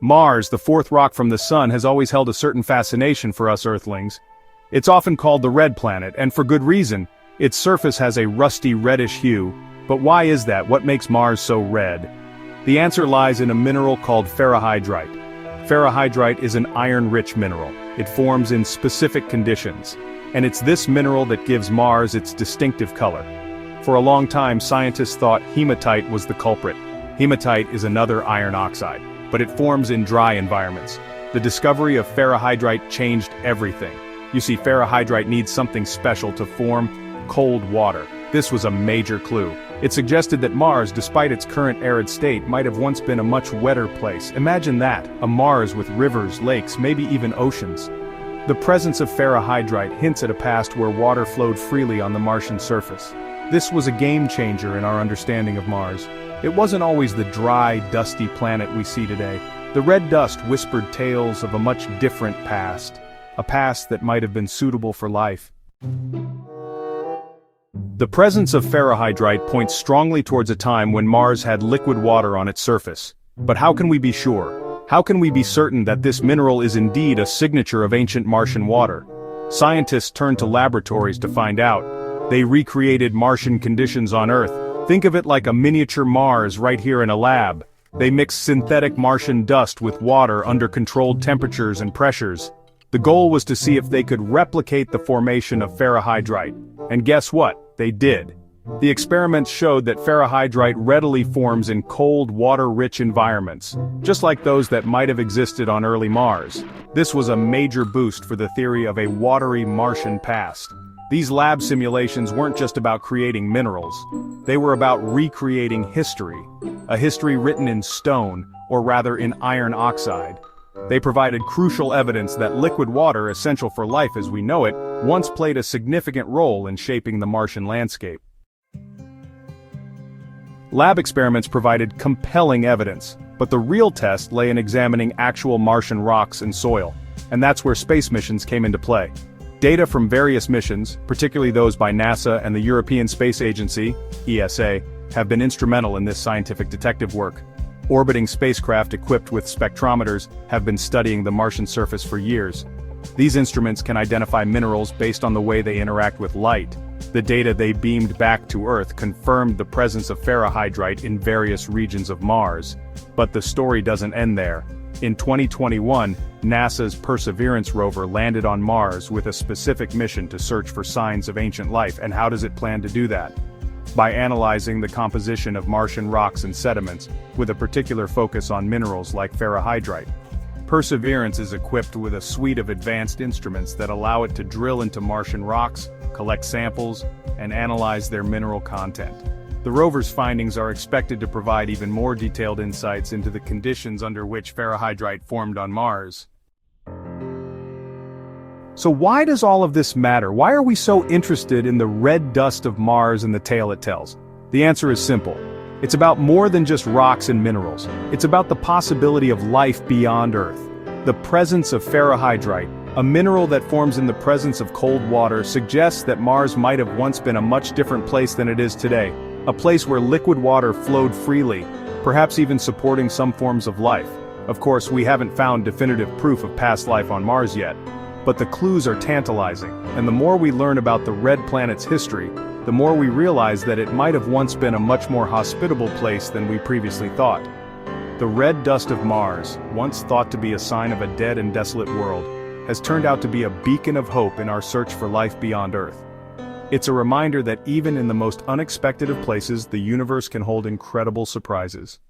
Mars, the fourth rock from the Sun, has always held a certain fascination for us Earthlings. It's often called the red planet, and for good reason. Its surface has a rusty reddish hue. But why is that? What makes Mars so red? The answer lies in a mineral called ferrihydrite. Ferrihydrite is an iron-rich mineral. It forms in specific conditions. And it's this mineral that gives Mars its distinctive color. For a long time, scientists thought hematite was the culprit. Hematite is another iron oxide, but it forms in dry environments. The discovery of ferrihydrite changed everything. You see, ferrihydrite needs something special to form cold water. This was a major clue. It suggested that Mars, despite its current arid state, might have once been a much wetter place. Imagine that, a Mars with rivers, lakes, maybe even oceans. The presence of ferrihydrite hints at a past where water flowed freely on the Martian surface. This was a game changer in our understanding of Mars. It wasn't always the dry, dusty planet we see today. The red dust whispered tales of a much different past. A past that might have been suitable for life. The presence of ferrihydrite points strongly towards a time when Mars had liquid water on its surface. But how can we be sure? How can we be certain that this mineral is indeed a signature of ancient Martian water? Scientists turned to laboratories to find out. They recreated Martian conditions on Earth. Think of it like a miniature Mars right here in a lab. They mixed synthetic Martian dust with water under controlled temperatures and pressures. The goal was to see if they could replicate the formation of ferrihydrite. And guess what? They did. The experiments showed that ferrihydrite readily forms in cold, water-rich environments, just like those that might have existed on early Mars. This was a major boost for the theory of a watery Martian past. These lab simulations weren't just about creating minerals. They were about recreating history. A history written in stone, or rather in iron oxide. They provided crucial evidence that liquid water, essential for life as we know it, once played a significant role in shaping the Martian landscape. Lab experiments provided compelling evidence, but the real test lay in examining actual Martian rocks and soil, and that's where space missions came into play. Data from various missions, particularly those by NASA and the European Space Agency, ESA, have been instrumental in this scientific detective work. Orbiting spacecraft equipped with spectrometers have been studying the Martian surface for years. These instruments can identify minerals based on the way they interact with light. The data they beamed back to Earth confirmed the presence of ferrihydrite in various regions of Mars. But the story doesn't end there. In 2021, NASA's Perseverance rover landed on Mars with a specific mission to search for signs of ancient life. And how does it plan to do that? By analyzing the composition of Martian rocks and sediments, with a particular focus on minerals like ferrihydrite. Perseverance is equipped with a suite of advanced instruments that allow it to drill into Martian rocks, collect samples, and analyze their mineral content. The rover's findings are expected to provide even more detailed insights into the conditions under which ferrihydrite formed on Mars. So why does all of this matter? Why are we so interested in the red dust of Mars and the tale it tells? The answer is simple. It's about more than just rocks and minerals. It's about the possibility of life beyond Earth. The presence of ferrihydrite, a mineral that forms in the presence of cold water, suggests that Mars might have once been a much different place than it is today. A place where liquid water flowed freely, perhaps even supporting some forms of life. Of course, we haven't found definitive proof of past life on Mars yet. But the clues are tantalizing, and the more we learn about the red planet's history, the more we realize that it might have once been a much more hospitable place than we previously thought. The red dust of Mars, once thought to be a sign of a dead and desolate world, has turned out to be a beacon of hope in our search for life beyond Earth. It's a reminder that even in the most unexpected of places, the universe can hold incredible surprises.